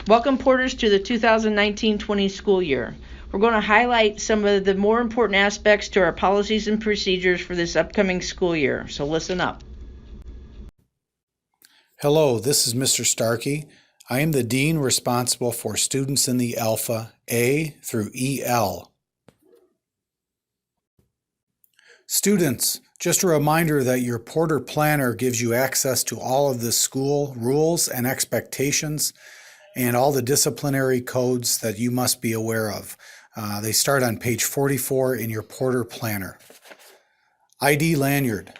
Welcome, Porters, to the 2019-20 school year. We're going to highlight some of the more important aspects to our policies and procedures for this upcoming school year, so listen up. Hello, this is Mr. Starkey. I am the Dean responsible for students in the Alpha A through EL. Students, just a reminder that your Porter Planner gives you access to all of the school rules and expectations and all the disciplinary codes that you must be aware of. They start on page 44 in your Porter Planner. ID lanyard.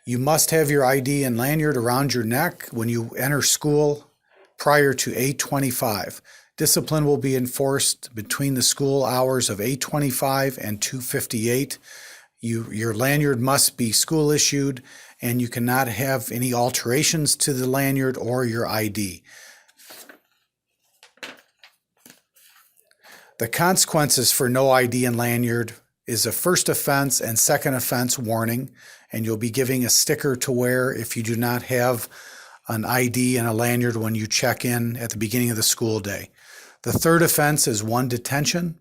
You must have your ID and lanyard around your neck when you enter school prior to 8:25. Discipline will be enforced between the school hours of 8:25 and 2:58. Your lanyard must be school issued, and you cannot have any alterations to the lanyard or your ID. The consequences for no ID and lanyard is a first offense and second offense warning, and you'll be giving a sticker to wear if you do not have an ID and a lanyard when you check in at the beginning of the school day. The third offense is 1 detention.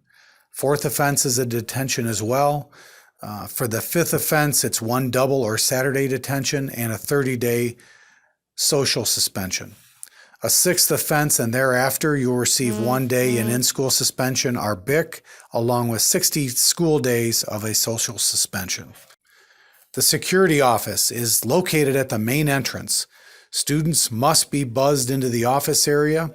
Fourth offense is a detention as well. For the fifth offense, it's 1 double or Saturday detention and a 30-day social suspension. A sixth offense and thereafter, you'll receive 1 day in in-school suspension or BIC, along with 60 school days of a social suspension. The security office is located at the main entrance. Students must be buzzed into the office area.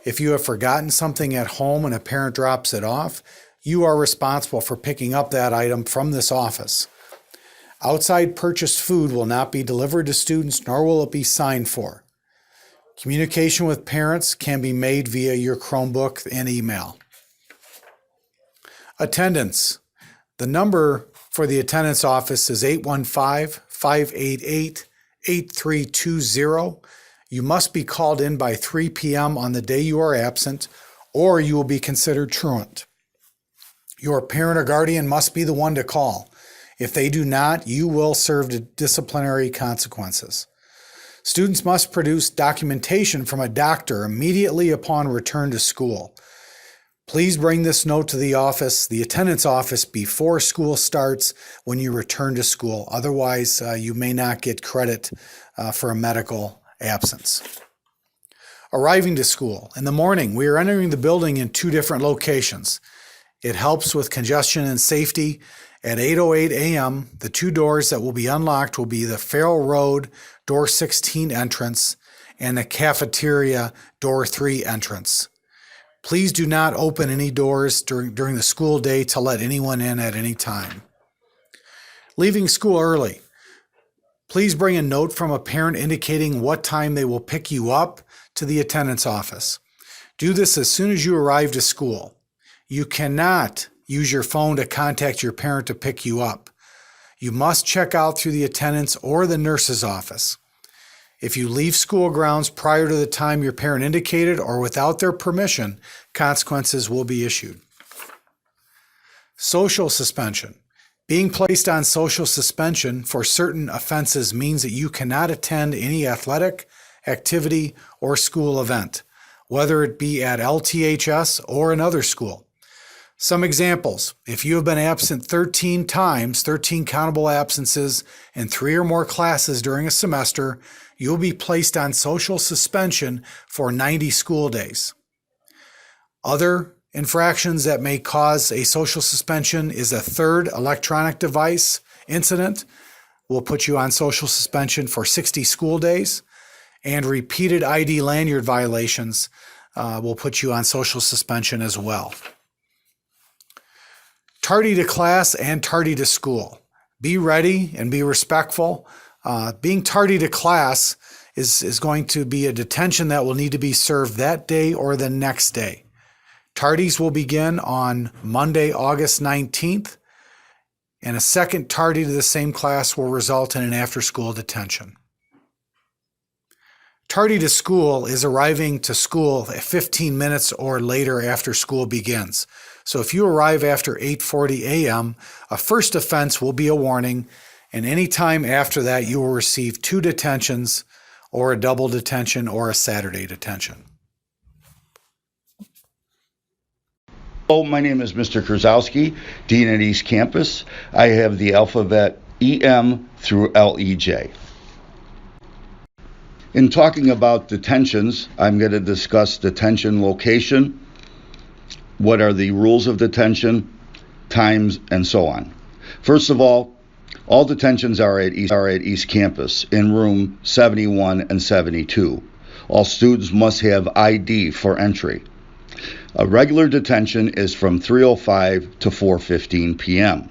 If you have forgotten something at home and a parent drops it off, you are responsible for picking up that item from this office. Outside purchased food will not be delivered to students, nor will it be signed for. Communication with parents can be made via your Chromebook and email. Attendance. The number for the attendance office is 815-588-8320. You must be called in by 3 p.m. on the day you are absent, or you will be considered truant. Your parent or guardian must be the one to call. If they do not, you will serve disciplinary consequences. Students must produce documentation from a doctor immediately upon return to school. Please bring this note to the office, the attendance office, before school starts when you return to school. Otherwise, you may not get credit for a medical absence. Arriving to school. In the morning, we are entering the building in 2 different locations. It helps with congestion and safety. At 8:08 a.m., the 2 doors that will be unlocked will be the Farrell Road door 16 entrance and the cafeteria door 3 entrance. Please do not open any doors during the school day to let anyone in at any time. Leaving school early. Please bring a note from a parent indicating what time they will pick you up to the attendance office. Do this as soon as you arrive to school. You cannot use your phone to contact your parent to pick you up. You must check out through the attendance or the nurse's office. If you leave school grounds prior to the time your parent indicated or without their permission, consequences will be issued. Social suspension. Being placed on social suspension for certain offenses means that you cannot attend any athletic, activity, or school event, whether it be at LTHS or another school. Some examples: if you have been absent 13 times, 13 countable absences in 3 or more classes during a semester, you will be placed on social suspension for 90 school days. Other infractions that may cause a social suspension is a third electronic device incident will put you on social suspension for 60 school days, and repeated ID lanyard violations will put you on social suspension as well. Tardy to class and tardy to school. Be ready and be respectful. Being tardy to class is going to be a detention that will need to be served that day or the next day. Tardies will begin on Monday, August 19th, and a second tardy to the same class will result in an after-school detention. Tardy to school is arriving to school 15 minutes or later after school begins. So if you arrive after 8:40 a.m., a first offense will be a warning, and any time after that you will receive 2 detentions or a double detention or a Saturday detention. Hello, my name is Mr. Krasowski, Dean at East Campus. I have the alphabet EM through LEJ. In talking about detentions, I'm going to discuss detention location, what are the rules of detention, times, and so on. First of all detentions are at East Campus in room 71 and 72. All students must have ID for entry. A regular detention is from 3:05 to 4:15 p.m.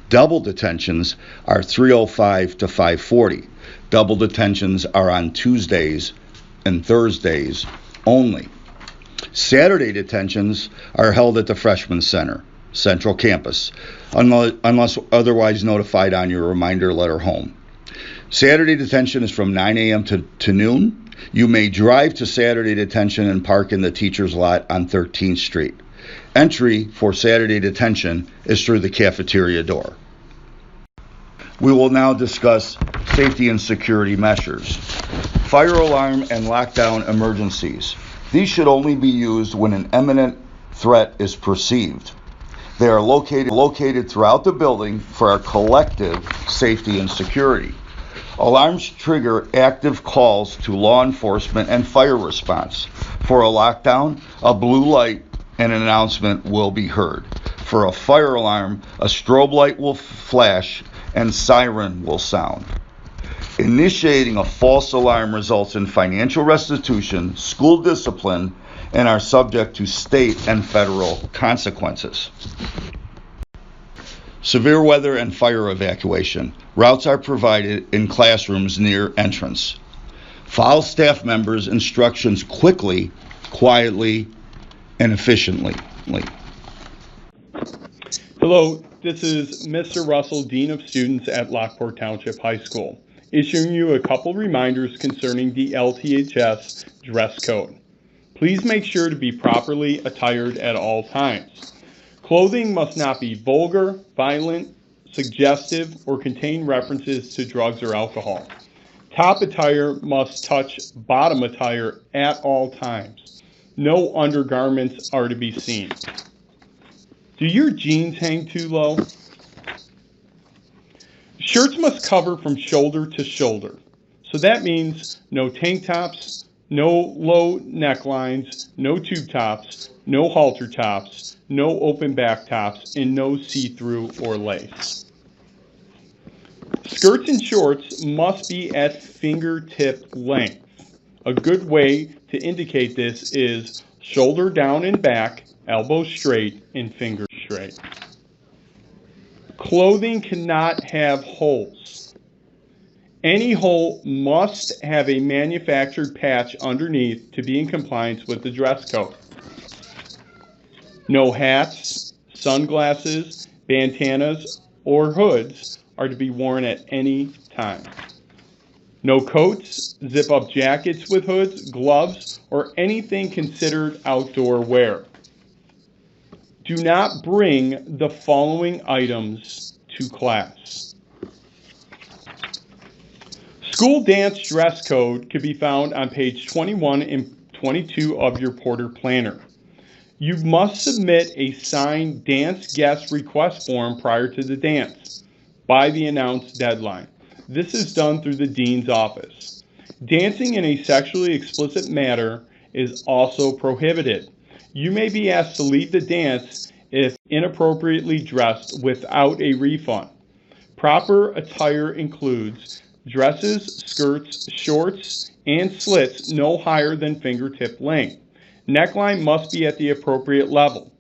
Double detentions are 3:05 to 5:40. Double detentions are on Tuesdays and Thursdays only. Saturday detentions are held at the Freshman Center, Central Campus, unless otherwise notified on your reminder letter home. Saturday detention is from 9 a.m. to noon. You may drive to Saturday detention and park in the teacher's lot on 13th Street. Entry for Saturday detention is through the cafeteria door. We will now discuss safety and security measures. Fire alarm and lockdown emergencies. These should only be used when an imminent threat is perceived. They are located throughout the building for our collective safety and security. Alarms trigger active calls to law enforcement and fire response. For a lockdown, a blue light and an announcement will be heard. For a fire alarm, a strobe light will flash and siren will sound. Initiating a false alarm results in financial restitution, school discipline, and are subject to state and federal consequences. Severe weather and fire evacuation. Routes are provided in classrooms near entrance. Follow staff members' instructions quickly, quietly, and efficiently. Hello, this is Mr. Russell, Dean of Students at Lockport Township High School, issuing you a couple reminders concerning the LTHS dress code. Please make sure to be properly attired at all times. Clothing must not be vulgar, violent, suggestive, or contain references to drugs or alcohol. Top attire must touch bottom attire at all times. No undergarments are to be seen. Do your jeans hang too low? Shirts must cover from shoulder to shoulder. So that means no tank tops, no low necklines, no tube tops, no halter tops, no open back tops, and no see-through or lace. Skirts and shorts must be at fingertip length. A good way to indicate this is shoulder down and back, elbow straight, and finger straight. Clothing cannot have holes. Any hole must have a manufactured patch underneath to be in compliance with the dress code. No hats, sunglasses, bandanas, or hoods are to be worn at any time. No coats, zip-up jackets with hoods, gloves, or anything considered outdoor wear. Do not bring the following items to class. School dance dress code can be found on page 21 and 22 of your Porter Planner. You must submit a signed dance guest request form prior to the dance by the announced deadline. This is done through the dean's office. Dancing in a sexually explicit manner is also prohibited. You may be asked to leave the dance if inappropriately dressed without a refund. Proper attire includes dresses, skirts, shorts, and slits no higher than fingertip length. Neckline must be at the appropriate level.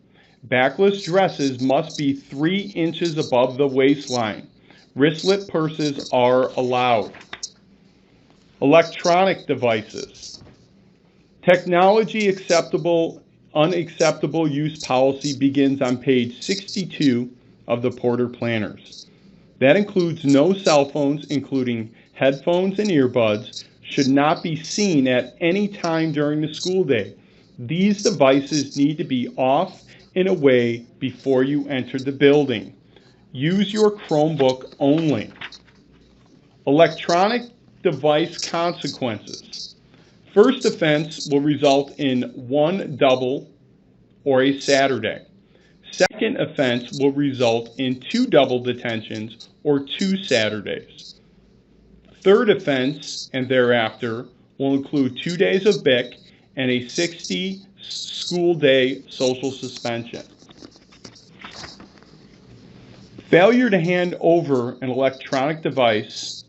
Backless dresses must be 3 inches above the waistline. Wristlet purses are allowed. Electronic devices. Technology acceptable, unacceptable use policy begins on page 62 of the Porter Planners. That includes no cell phones, including headphones and earbuds, should not be seen at any time during the school day. These devices need to be off and away before you enter the building. Use your Chromebook only. Electronic device consequences. First offense will result in 1 double or a Saturday. Second offense will result in 2 double detentions or 2 Saturdays. Third offense and thereafter will include 2 days of BIC and a 60 school day social suspension. Failure to hand over an electronic device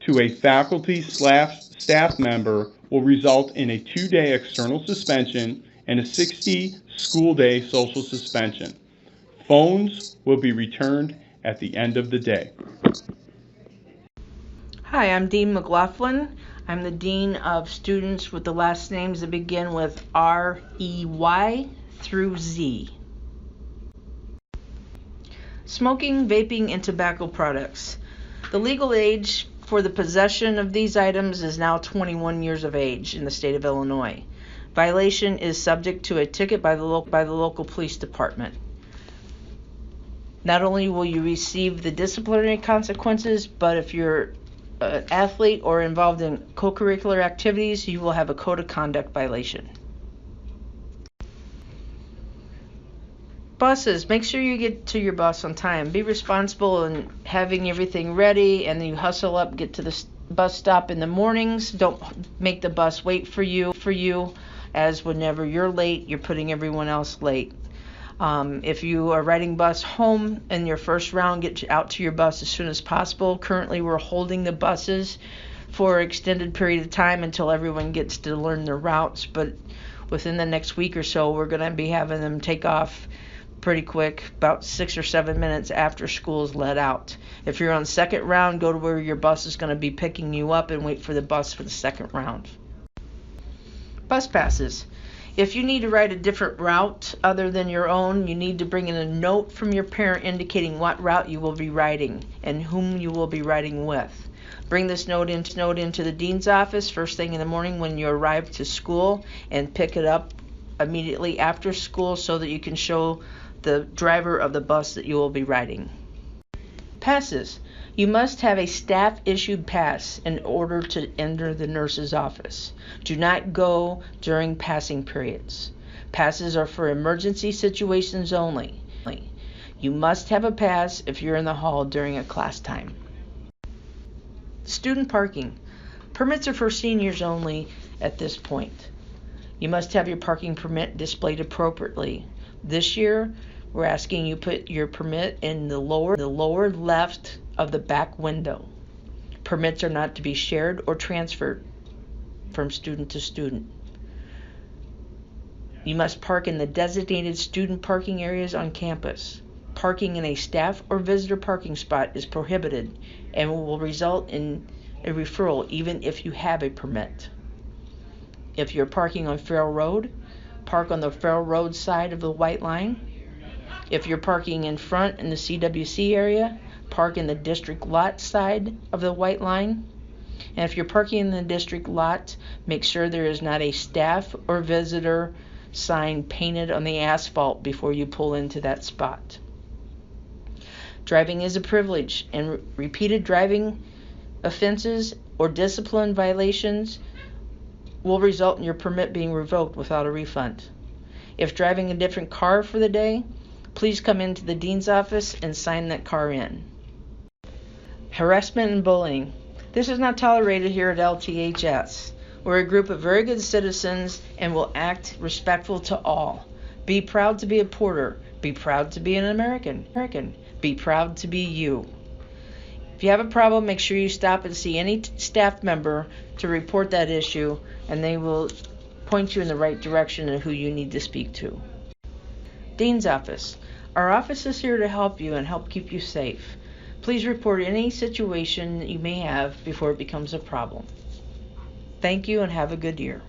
to a faculty/staff member will result in a 2-day external suspension and a 60 school day social suspension. Phones will be returned at the end of the day. Hi, I'm Dean McLaughlin. I'm the Dean of Students with the last names that begin with R-E-Y through Z. Smoking, vaping, and tobacco products. The legal age for the possession of these items is now 21 years of age in the state of Illinois. Violation is subject to a ticket by the local police department. Not only will you receive the disciplinary consequences, but if you're an athlete or involved in co-curricular activities, you will have a code of conduct violation. Buses, make sure you get to your bus on time. Be responsible in having everything ready, and then you hustle up, get to the bus stop in the mornings. Don't make the bus wait for you, as whenever you're late, you're putting everyone else late. If you are riding bus home in your first round, get out to your bus as soon as possible. Currently, we're holding the buses for an extended period of time until everyone gets to learn their routes, but within the next week or so, we're going to be having them take off pretty quick, about 6 or 7 minutes after school is let out. If you're on second round, go to where your bus is going to be picking you up and wait for the bus for the second round. Bus passes. If you need to ride a different route other than your own, you need to bring in a note from your parent indicating what route you will be riding and whom you will be riding with. Bring this note into the dean's office first thing in the morning when you arrive to school, and pick it up immediately after school so that you can show the driver of the bus that you will be riding. Passes. You must have a staff-issued pass in order to enter the nurse's office. Do not go during passing periods. Passes are for emergency situations only. You must have a pass if you're in the hall during a class time. Student parking. Permits are for seniors only at this point. You must have your parking permit displayed appropriately. This year, we're asking you put your permit in the lower left of the back window. Permits are not to be shared or transferred from student to student. You must park in the designated student parking areas on campus. Parking in a staff or visitor parking spot is prohibited and will result in a referral even if you have a permit. If you're parking on Farrell Road, park on the Farrell Road side of the white line. If you're parking in front in the CWC area, park in the district lot side of the white line. And if you're parking in the district lot, make sure there is not a staff or visitor sign painted on the asphalt before you pull into that spot. Driving is a privilege, and repeated driving offenses or discipline violations will result in your permit being revoked without a refund. If driving a different car for the day, please come into the dean's office and sign that car in. Harassment and bullying. This is not tolerated here at LTHS. We're a group of very good citizens and will act respectful to all. Be proud to be a Porter. Be proud to be an American. Be proud to be you. If you have a problem, make sure you stop and see any staff member to report that issue, and they will point you in the right direction of who you need to speak to. Dean's Office. Our office is here to help you and help keep you safe. Please report any situation that you may have before it becomes a problem. Thank you and have a good year.